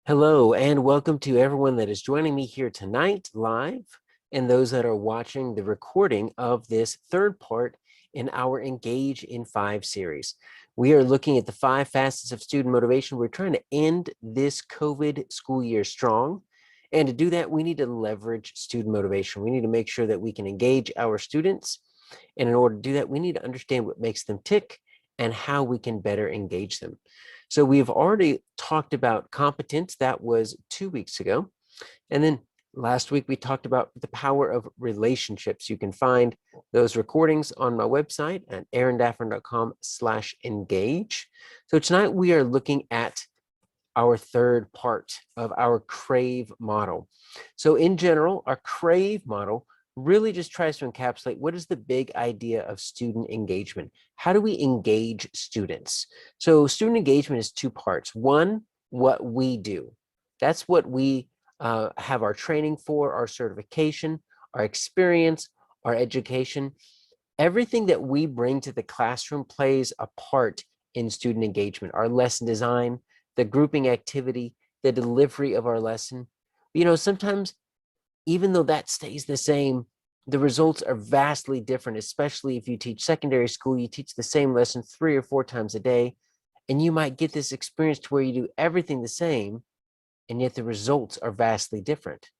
Hello, and welcome to everyone that is joining me here tonight live, and those that are watching the recording of this third part in our Engage in 5 series. We are looking at the 5 facets of student motivation. We're trying to end this COVID school year strong. And to do that, we need to leverage student motivation. We need to make sure that we can engage our students. And in order to do that, we need to understand what makes them tick and how we can better engage them. So we've already talked about competence. That was 2 weeks ago. And then last week we talked about the power of relationships. You can find those recordings on my website at aarondaffern.com/engage. So tonight we are looking at our third part of our CRAVE model. So in general, our CRAVE model really just tries to encapsulate what is the big idea of student engagement. How do we engage students? So student engagement is 2 parts. One, what we do. That's what we have our training for, our certification, our experience, our education. Everything that we bring to the classroom plays a part in student engagement. Our lesson design, the grouping activity, the delivery of our lesson. Sometimes even though that stays the same, the results are vastly different, especially if you teach secondary school. You teach the same lesson 3 or 4 times a day, and you might get this experience to where you do everything the same, and yet the results are vastly different.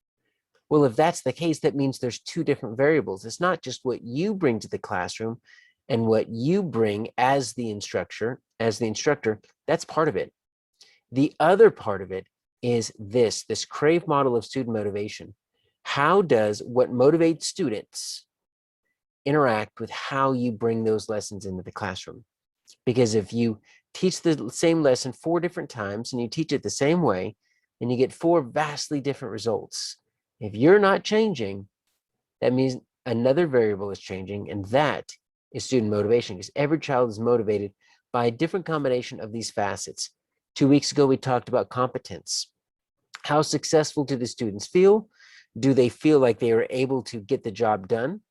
Well, if that's the case, that means there's 2 different variables. It's not just what you bring to the classroom and what you bring as the instructor, that's part of it. The other part of it is this CRAVE model of student motivation. How does what motivates students interact with how you bring those lessons into the classroom? Because if you teach the same lesson 4 different times and you teach it the same way, and you get 4 vastly different results. If you're not changing, that means another variable is changing, and that is student motivation, because every child is motivated by a different combination of these facets. 2 weeks ago, we talked about competence. How successful do the students feel? Do they feel like they are able to get the job done?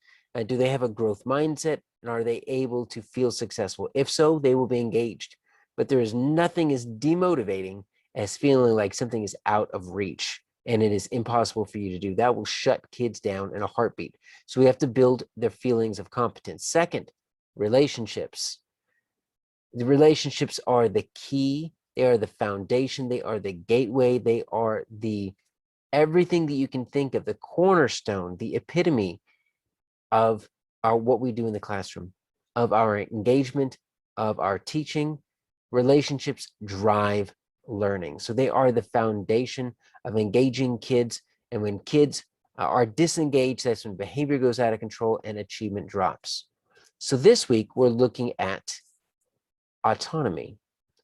Do they have a growth mindset? And are they able to feel successful? If so, they will be engaged. But there is nothing as demotivating as feeling like something is out of reach and it is impossible for you to do. That will shut kids down in a heartbeat. So we have to build their feelings of competence. Second, relationships. The relationships are the key. They are the foundation. They are the gateway. They are the everything that you can think of, the cornerstone, the epitome of what we do in the classroom, of our engagement, of our teaching. Relationships drive learning. So they are the foundation of engaging kids. And when kids are disengaged, that's when behavior goes out of control and achievement drops. So this week, we're looking at autonomy,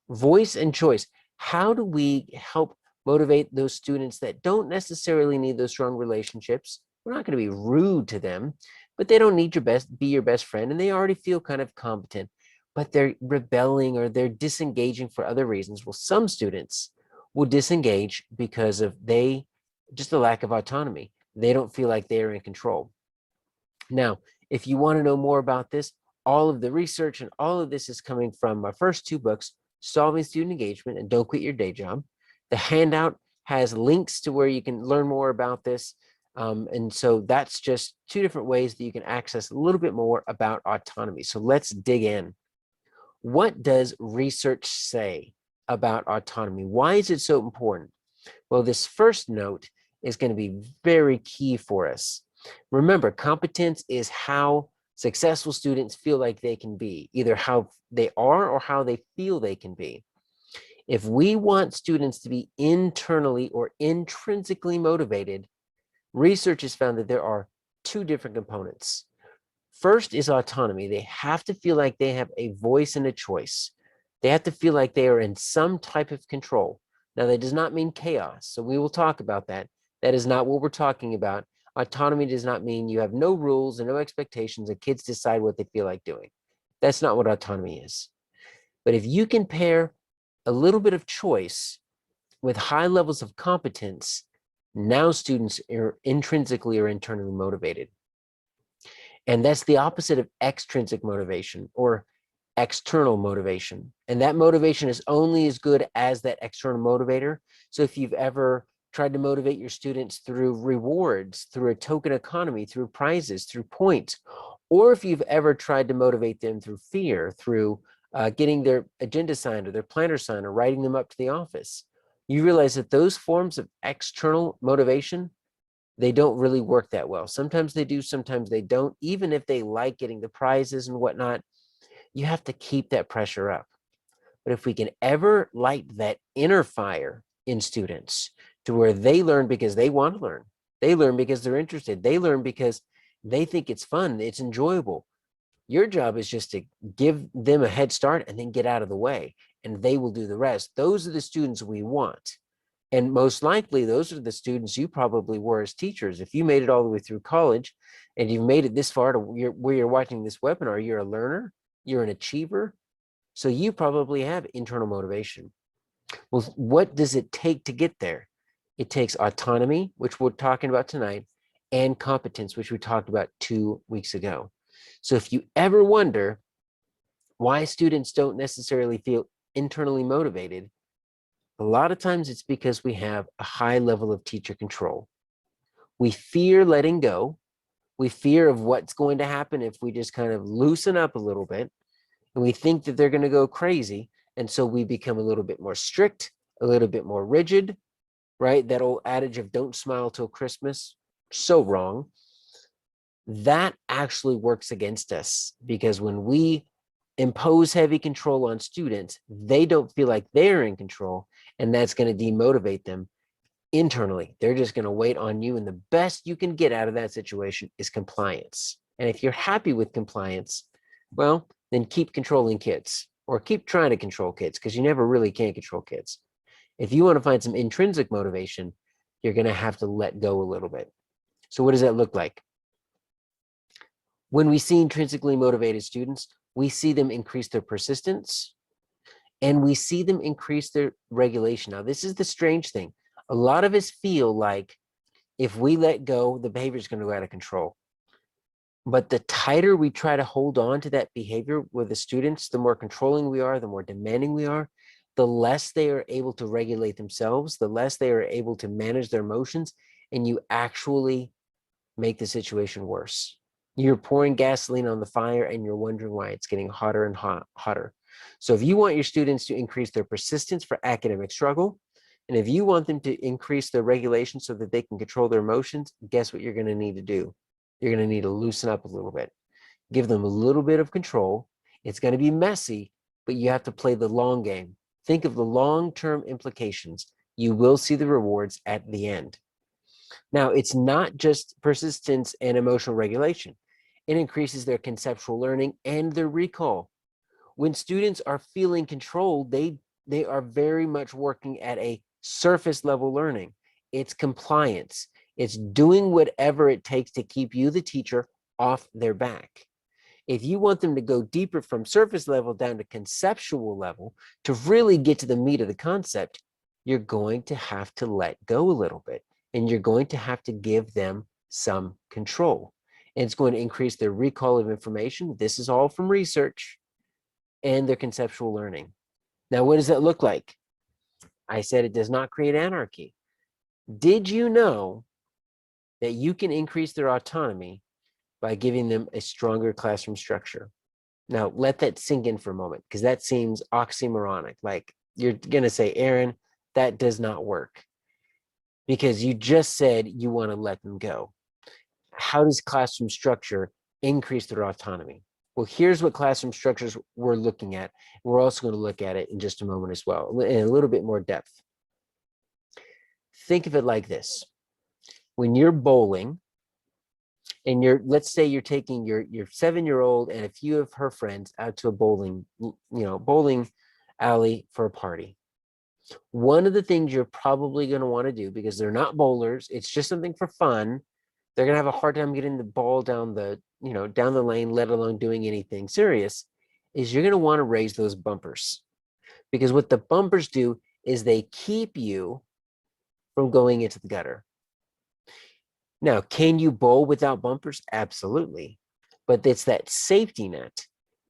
voice and choice. How do we help motivate those students that don't necessarily need those strong relationships? We're not going to be rude to them, but they don't need be your best friend, and they already feel kind of competent, but they're rebelling or they're disengaging for other reasons. Well, some students will disengage because of just a lack of autonomy. They don't feel like they're in control. Now, if you want to know more about this, all of the research and all of this is coming from my first 2 books, Solving Student Engagement and Don't Quit Your Day Job. The handout has links to where you can learn more about this. And so that's just 2 different ways that you can access a little bit more about autonomy. So let's dig in. What does research say about autonomy? Why is it so important? Well, this first note is going to be very key for us. Remember, competence is how successful students feel like they can be, either how they are or how they feel they can be. If we want students to be internally or intrinsically motivated, research has found that there are 2 different components. First is autonomy. They have to feel like they have a voice and a choice. They have to feel like they are in some type of control. Now, that does not mean chaos, so we will talk about that. That is not what we're talking about. Autonomy does not mean you have no rules and no expectations and kids decide what they feel like doing. That's not what autonomy is. But if you can pair a little bit of choice with high levels of competence, now students are intrinsically or internally motivated. And that's the opposite of extrinsic motivation, or external motivation. And that motivation is only as good as that external motivator. So if you've ever tried to motivate your students through rewards, through a token economy, through prizes, through points, or if you've ever tried to motivate them through fear, through getting their agenda signed or their planner signed or writing them up to the office, you realize that those forms of external motivation, they don't really work that well. Sometimes they do, sometimes they don't. Even if they like getting the prizes and whatnot, you have to keep that pressure up. But if we can ever light that inner fire in students to where they learn because they want to learn, they learn because they're interested, they learn because they think it's fun, it's enjoyable. Your job is just to give them a head start and then get out of the way, and they will do the rest. Those are the students we want. And most likely, those are the students you probably were as teachers. If you made it all the way through college and you've made it this far to where you're watching this webinar, you're a learner, you're an achiever. So you probably have internal motivation. Well, what does it take to get there? It takes autonomy, which we're talking about tonight, and competence, which we talked about 2 weeks ago. So if you ever wonder why students don't necessarily feel internally motivated, a lot of times it's because we have a high level of teacher control. We fear letting go. We fear of what's going to happen if we just kind of loosen up a little bit. And we think that they're going to go crazy. And so we become a little bit more strict, a little bit more rigid, right? That old adage of don't smile till Christmas, so wrong. That actually works against us, because when we impose heavy control on students, they don't feel like they're in control, and that's going to demotivate them internally. They're just going to wait on you, and the best you can get out of that situation is compliance. And if you're happy with compliance, well, then keep controlling kids, or keep trying to control kids, because you never really can control kids. If you want to find some intrinsic motivation, you're going to have to let go a little bit. So what does that look like? When we see intrinsically motivated students, we see them increase their persistence, and we see them increase their regulation. Now, this is the strange thing. A lot of us feel like if we let go, the behavior is going to go out of control. But the tighter we try to hold on to that behavior with the students, the more controlling we are, the more demanding we are, the less they are able to regulate themselves, the less they are able to manage their emotions, and you actually make the situation worse. You're pouring gasoline on the fire and you're wondering why it's getting hotter and hotter. So if you want your students to increase their persistence for academic struggle, and if you want them to increase their regulation so that they can control their emotions, guess what you're going to need to do? You're going to need to loosen up a little bit. Give them a little bit of control. It's going to be messy, but you have to play the long game. Think of the long-term implications. You will see the rewards at the end. Now, it's not just persistence and emotional regulation. It increases their conceptual learning and their recall. When students are feeling controlled, they are very much working at a surface level learning. It's compliance. It's doing whatever it takes to keep you, the teacher, off their back. If you want them to go deeper from surface level down to conceptual level to really get to the meat of the concept, you're going to have to let go a little bit, and you're going to have to give them some control. And it's going to increase their recall of information. This is all from research, and their conceptual learning. Now, what does that look like? I said it does not create anarchy. Did you know that you can increase their autonomy by giving them a stronger classroom structure? Now, let that sink in for a moment, because that seems oxymoronic. Like you're going to say, Aaron, that does not work, because you just said you want to let them go. How does classroom structure increase their autonomy? Well, here's what classroom structures we're looking at. We're also going to look at it in just a moment as well, in a little bit more depth. Think of it like this. When you're bowling, and let's say you're taking your 7-year-old and a few of her friends out to a bowling alley for a party. One of the things you're probably going to want to do, because they're not bowlers, it's just something for fun. They're going to have a hard time getting the ball down the lane, let alone doing anything serious, is you're going to want to raise those bumpers. Because what the bumpers do is they keep you from going into the gutter. Now, can you bowl without bumpers? Absolutely. But it's that safety net.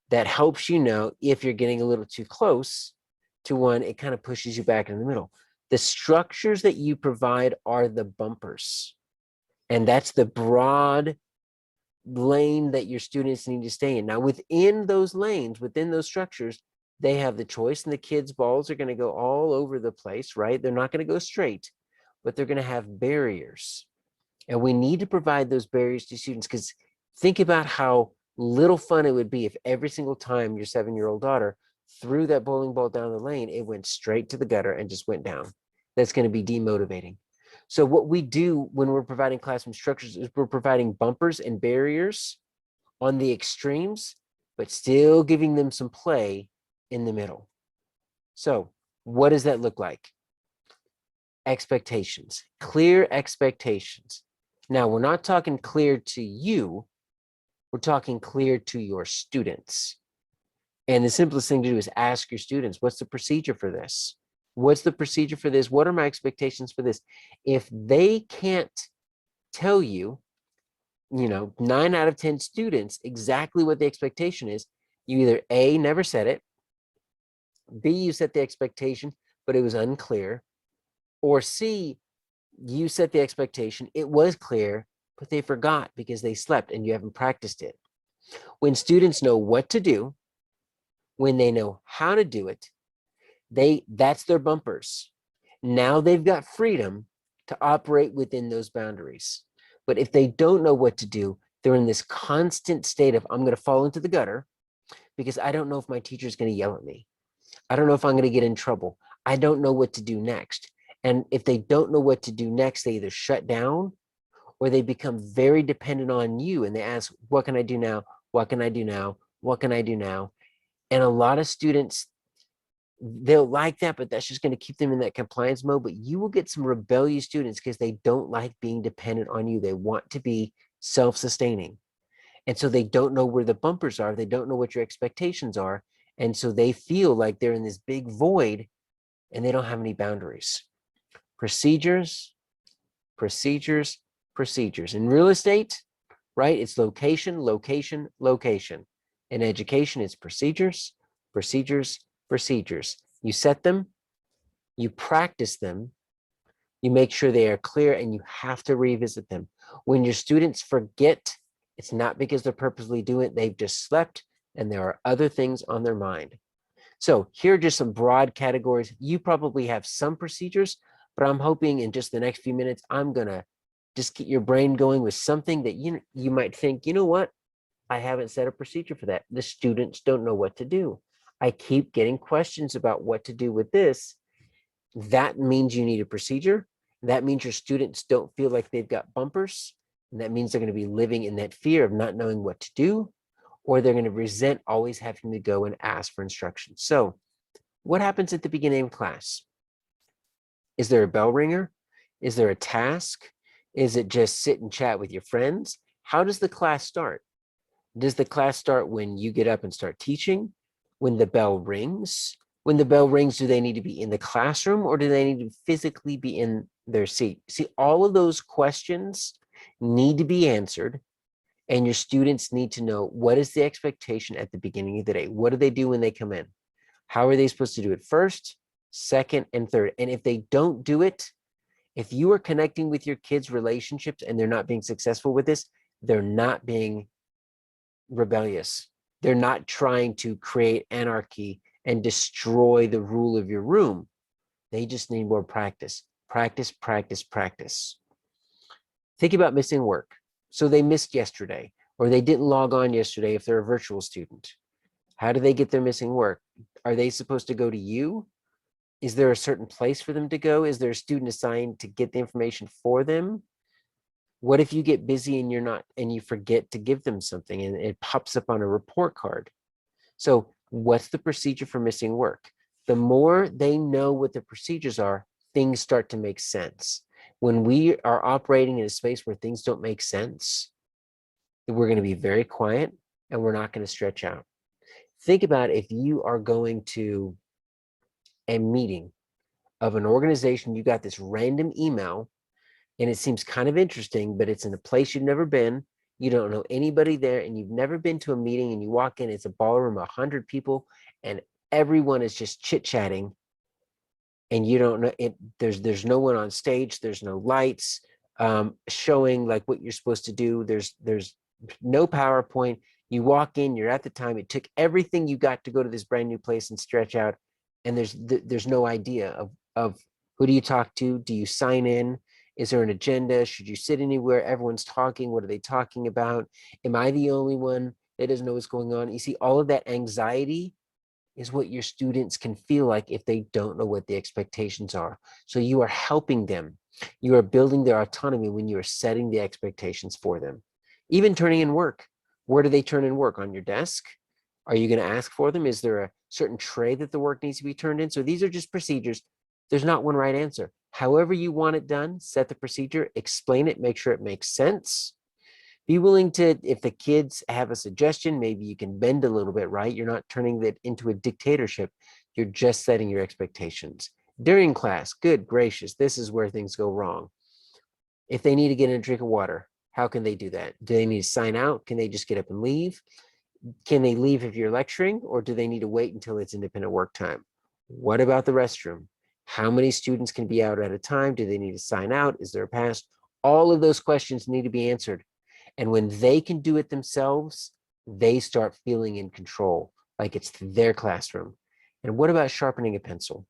that helps you know if you're getting a little too close to one. It kind of pushes you back in the middle. The structures that you provide are the bumpers, and that's the broad lane that your students need to stay in. Now, within those lanes, within those structures, they have the choice, and the kids' balls are going to go all over the place, right? They're not going to go straight, but they're going to have barriers. And we need to provide those barriers to students, because think about how little fun it would be if every single time your 7-year-old daughter threw that bowling ball down the lane, it went straight to the gutter and just went down. That's going to be demotivating. So what we do when we're providing classroom structures is we're providing bumpers and barriers on the extremes, but still giving them some play in the middle. So what does that look like? Expectations, clear expectations. Now, we're not talking clear to you, we're talking clear to your students. And the simplest thing to do is ask your students, what's the procedure for this? What's the procedure for this? What are my expectations for this? If they can't tell you, 9 out of 10 students exactly what the expectation is, you either A, never said it, B, you set the expectation, but it was unclear, or C, you set the expectation, it was clear, but they forgot because they slept and you haven't practiced it. When students know what to do, when they know how to do it, that's their bumpers. Now they've got freedom to operate within those boundaries. But if they don't know what to do, they're in this constant state of, I'm going to fall into the gutter because I don't know if my teacher is going to yell at me. I don't know if I'm going to get in trouble. I don't know what to do next. And if they don't know what to do next, they either shut down or they become very dependent on you, and they ask, what can I do now? What can I do now? What can I do now? And a lot of students, they'll like that, but that's just going to keep them in that compliance mode. But you will get some rebellious students because they don't like being dependent on you. They want to be self-sustaining. And so they don't know where the bumpers are. They don't know what your expectations are. And so they feel like they're in this big void and they don't have any boundaries. Procedures, procedures, procedures. In real estate, right, it's location, location, location. In education, it's procedures, procedures, procedures. You set them, you practice them, you make sure they are clear, and you have to revisit them. When your students forget, it's not because they're purposely doing it, they've just slept and there are other things on their mind. So here are just some broad categories. You probably have some procedures, but I'm hoping in just the next few minutes, I'm gonna just get your brain going with something that you might think, you know what? I haven't set a procedure for that. The students don't know what to do. I keep getting questions about what to do with this. That means you need a procedure. That means your students don't feel like they've got bumpers. And that means they're going to be living in that fear of not knowing what to do, or they're going to resent always having to go and ask for instructions. So what happens at the beginning of class? Is there a bell ringer? Is there a task? Is it just sit and chat with your friends? How does the class start? Does the class start when you get up and start teaching? When the bell rings? When the bell rings, do they need to be in the classroom or do they need to physically be in their seat? See, all of those questions need to be answered, and your students need to know, what is the expectation at the beginning of the day? What do they do when they come in? How are they supposed to do it first, second, and third? And if they don't do it, if you are connecting with your kids' relationships and they're not being successful with this, they're not being rebellious. They're not trying to create anarchy and destroy the rule of your room. They just need more practice. Practice, practice, practice. Think about missing work. So they missed yesterday, or they didn't log on yesterday if they're a virtual student. How do they get their missing work? Are they supposed to go to you? Is there a certain place for them to go? Is there a student assigned to get the information for them? What if you get busy and you're not, and you forget to give them something and it pops up on a report card? So what's the procedure for missing work? The more they know what the procedures are, things start to make sense. When we are operating in a space where things don't make sense, we're going to be very quiet and we're not going to stretch out. Think about if you are going to a meeting of an organization, you got this random email and it seems kind of interesting, but it's in a place you've never been. you don't know anybody there, and you've never been to a meeting, and you walk in, it's a ballroom, 100 people, and everyone is just chit-chatting, and you don't know it. There's no one on stage, there's no lights showing like what you're supposed to do. There's no PowerPoint. You walk in, you're at the time. It took everything you got to go to this brand new place and stretch out, and there's no idea of who do you talk to? Do you sign in? Is there an agenda? Should you sit anywhere? Everyone's talking. What are they talking about? Am I the only one that doesn't know what's going on? You see, all of that anxiety is what your students can feel like if they don't know what the expectations are. So you are helping them. You are building their autonomy when you are setting the expectations for them. Even turning in work. Where do they turn in work? On your desk? Are you going to ask for them? Is there a certain tray that the work needs to be turned in? So these are just procedures. There's not one right answer. However you want it done, set the procedure, explain it, make sure it makes sense. Be willing to, if the kids have a suggestion, maybe you can bend a little bit, right? You're not turning that into a dictatorship. You're just setting your expectations. During class, good gracious, this is where things go wrong. If they need to get in a drink of water, how can they do that? Do they need to sign out? Can they just get up and leave? Can they leave if you're lecturing, or do they need to wait until it's independent work time? What about the restroom? How many students can be out at a time? Do they need to sign out? Is there a pass? All of those questions need to be answered. And when they can do it themselves, they start feeling in control, like it's their classroom. And what about sharpening a pencil?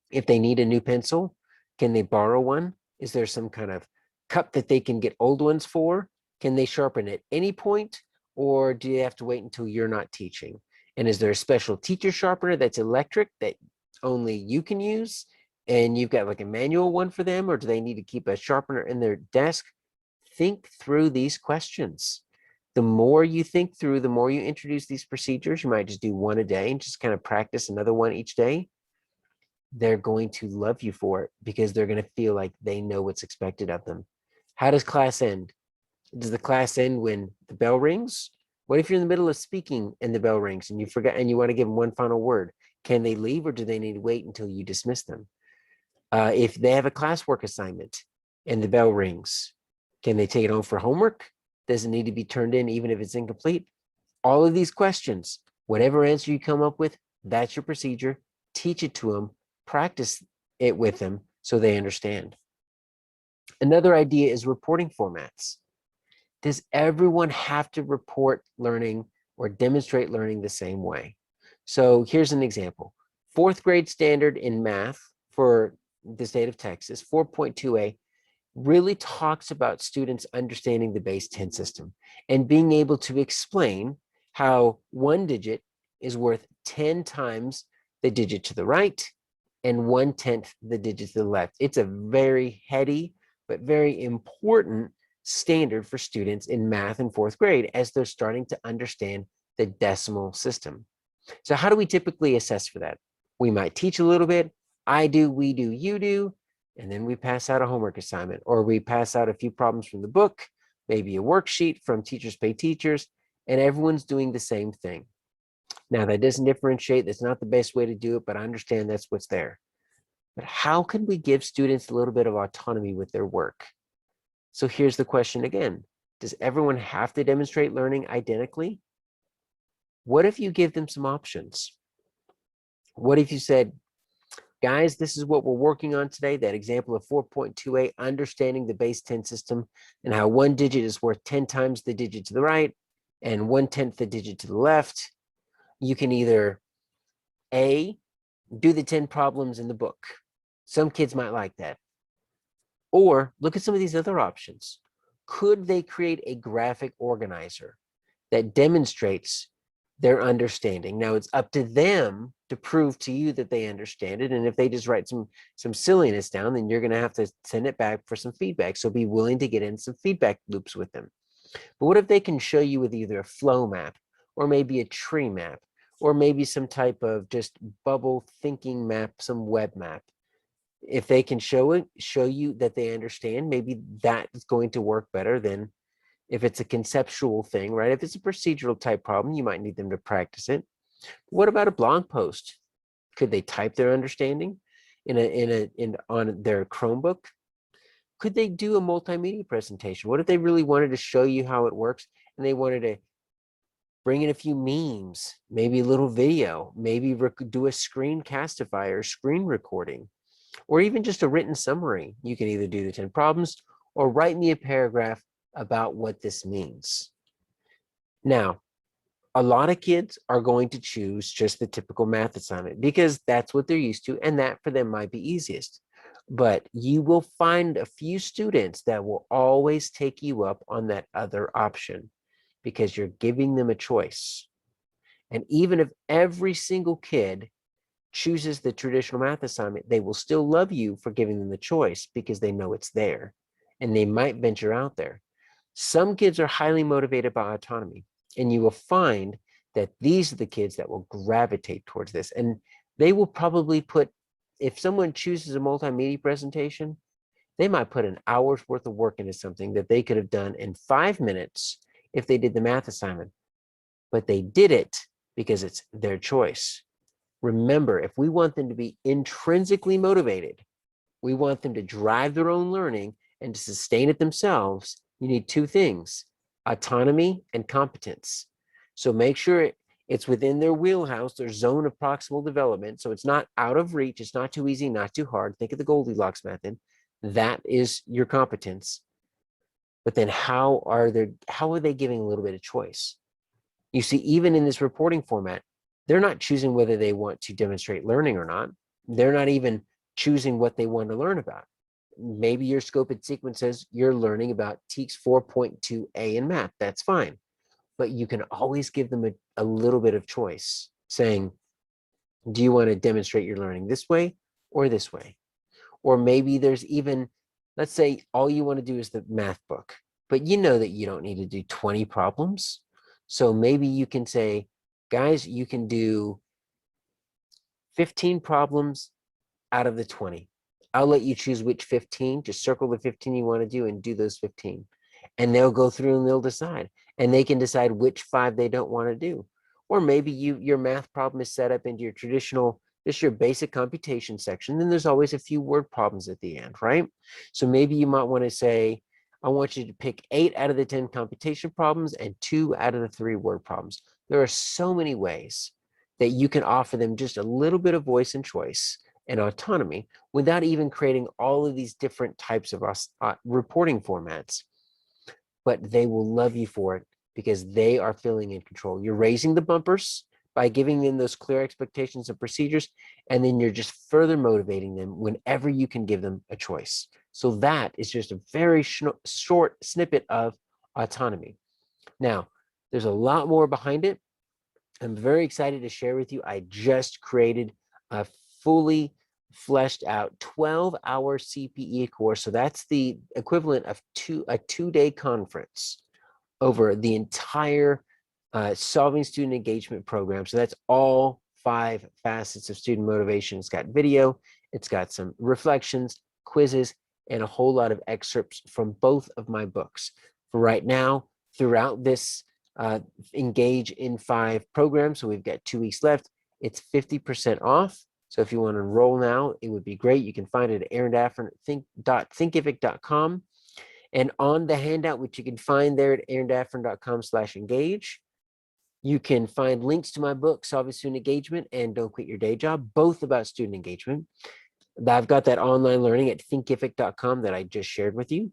If they need a new pencil, can they borrow one? Is there some kind of cup that they can get old ones for? Can they sharpen at any point? Or do you have to wait until you're not teaching? And is there a special teacher sharpener that's electric that only you can use? And you've got like a manual one for them? Or do they need to keep a sharpener in their desk? Think through these questions. The more you think through, the more you introduce these procedures. You might just do one a day and just kind of practice another one each day. They're going to love you for it because they're going to feel like they know what's expected of them. How does class end? Does the class end when the bell rings? What if you're in the middle of speaking and the bell rings and you forgot and you want to give them one final word? Can they leave, or do they need to wait until you dismiss them? If they have a classwork assignment and the bell rings, can they take it home for homework? Does it need to be turned in even if it's incomplete? All of these questions, whatever answer you come up with, that's your procedure. Teach it to them, practice it with them so they understand. Another idea is reporting formats. Does everyone have to report learning or demonstrate learning the same way? So here's an example. 4th grade standard in math for the state of Texas, 4.2a, really talks about students understanding the base 10 system and being able to explain how one digit is worth 10 times the digit to the right and 1/10 the digit to the left. It's a very heady but very important standard for students in math in 4th grade as they're starting to understand the decimal system. So how do we typically assess for that? We might teach a little bit. I do, we do, you do. And then we pass out a homework assignment, or we pass out a few problems from the book, maybe a worksheet from Teachers Pay Teachers, and everyone's doing the same thing. Now, that doesn't differentiate. That's not the best way to do it, but I understand that's what's there. But how can we give students a little bit of autonomy with their work? So here's the question again. Does everyone have to demonstrate learning identically? What if you give them some options? What if you said, guys, this is what we're working on today, that example of 4.2a, understanding the base 10 system and how one digit is worth 10 times the digit to the right and 1/10 the digit to the left. You can either A, do the 10 problems in the book. Some kids might like that. Or look at some of these other options. Could they create a graphic organizer that demonstrates their understanding? Now it's up to them to prove to you that they understand it. And if they just write some silliness down, then you're going to have to send it back for some feedback. So be willing to get in some feedback loops with them. But what if they can show you with either a flow map or maybe a tree map or maybe some type of just bubble thinking map, some web map? If they can show you that they understand, maybe that is going to work better than if it's a conceptual thing, right? If it's a procedural type problem, you might need them to practice it. What about a blog post? Could they type their understanding on their Chromebook? Could they do a multimedia presentation? What if they really wanted to show you how it works and they wanted to bring in a few memes, maybe a little video, maybe do a screencastify or screen recording, or even just a written summary? You can either do the 10 problems or write me a paragraph about what this means. Now, a lot of kids are going to choose just the typical math assignment because that's what they're used to, and that for them might be easiest. But you will find a few students that will always take you up on that other option because you're giving them a choice. And even if every single kid chooses the traditional math assignment, they will still love you for giving them the choice because they know it's there and they might venture out there. Some kids are highly motivated by autonomy, and you will find that these are the kids that will gravitate towards this. And they will probably put, if someone chooses a multimedia presentation, they might put an hour's worth of work into something that they could have done in 5 minutes if they did the math assignment. But they did it because it's their choice. Remember, if we want them to be intrinsically motivated, we want them to drive their own learning and to sustain it themselves, you need two things: autonomy and competence. So make sure it's within their wheelhouse, their zone of proximal development. So it's not out of reach. It's not too easy, not too hard. Think of the Goldilocks method. That is your competence. But then how are they giving a little bit of choice? You see, even in this reporting format, they're not choosing whether they want to demonstrate learning or not. They're not even choosing what they want to learn about. Maybe your scope and sequence says you're learning about TEKS 4.2a in math. That's fine. But you can always give them a little bit of choice, saying, do you want to demonstrate your learning this way or this way? Or maybe there's even, let's say all you want to do is the math book, but you know that you don't need to do 20 problems. So maybe you can say, guys, you can do 15 problems out of the 20. I'll let you choose which 15. Just circle the 15 you want to do and do those 15. And they'll go through and they'll decide. And they can decide which 5 they don't want to do. Or maybe your math problem is set up into your traditional, just your basic computation section. Then there's always a few word problems at the end, right? So maybe you might want to say, I want you to pick 8 out of the 10 computation problems and 2 out of the 3 word problems. There are so many ways that you can offer them just a little bit of voice and choice and autonomy without even creating all of these different types of reporting formats. But they will love you for it because they are feeling in control. You're raising the bumpers by giving them those clear expectations and procedures, and then you're just further motivating them whenever you can give them a choice. So that is just a very short snippet of autonomy. Now, there's a lot more behind it. I'm very excited to share with you. I just created a fully fleshed out 12-hour CPE course. So that's the equivalent of a two-day conference over the entire Solving Student Engagement program. So that's all 5 facets of student motivation. It's got video, it's got some reflections, quizzes, and a whole lot of excerpts from both of my books. For right now, throughout this Engage in 5 program, so we've got 2 weeks left, it's 50% off. So if you want to enroll now, it would be great. You can find it at Aaron Daffern at thinkific.com. And on the handout, which you can find there at aarondaffern.com/engage, you can find links to my book, Solving Student Engagement and Don't Quit Your Day Job, both about student engagement. I've got that online learning at thinkific.com that I just shared with you.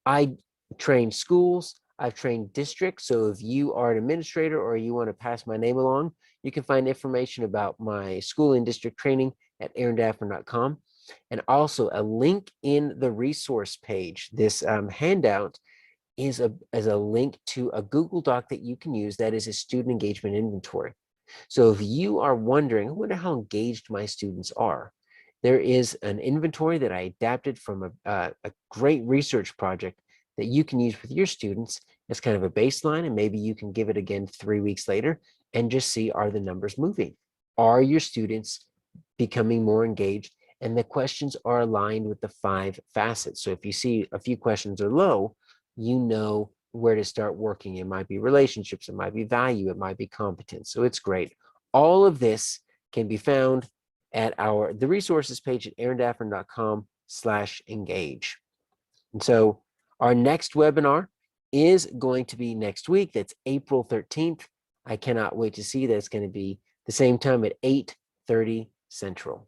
I train schools. I've trained districts. So if you are an administrator or you want to pass my name along, you can find information about my school and district training at aarondaffern.com. And also a link in the resource page. This handout is a link to a Google Doc that you can use that is a student engagement inventory. So if you are wondering, I wonder how engaged my students are, there is an inventory that I adapted from a great research project that you can use with your students as kind of a baseline, and maybe you can give it again 3 weeks later and just see, are the numbers moving? Are your students becoming more engaged? And the questions are aligned with the 5 facets. So if you see a few questions are low, you know where to start working. It might be relationships, it might be value, it might be competence. So it's great. All of this can be found at the resources page at aarondaffern.com/engage. And so our next webinar is going to be next week. That's April 13th. I cannot wait to see that. It's going to be the same time at 8:30 Central.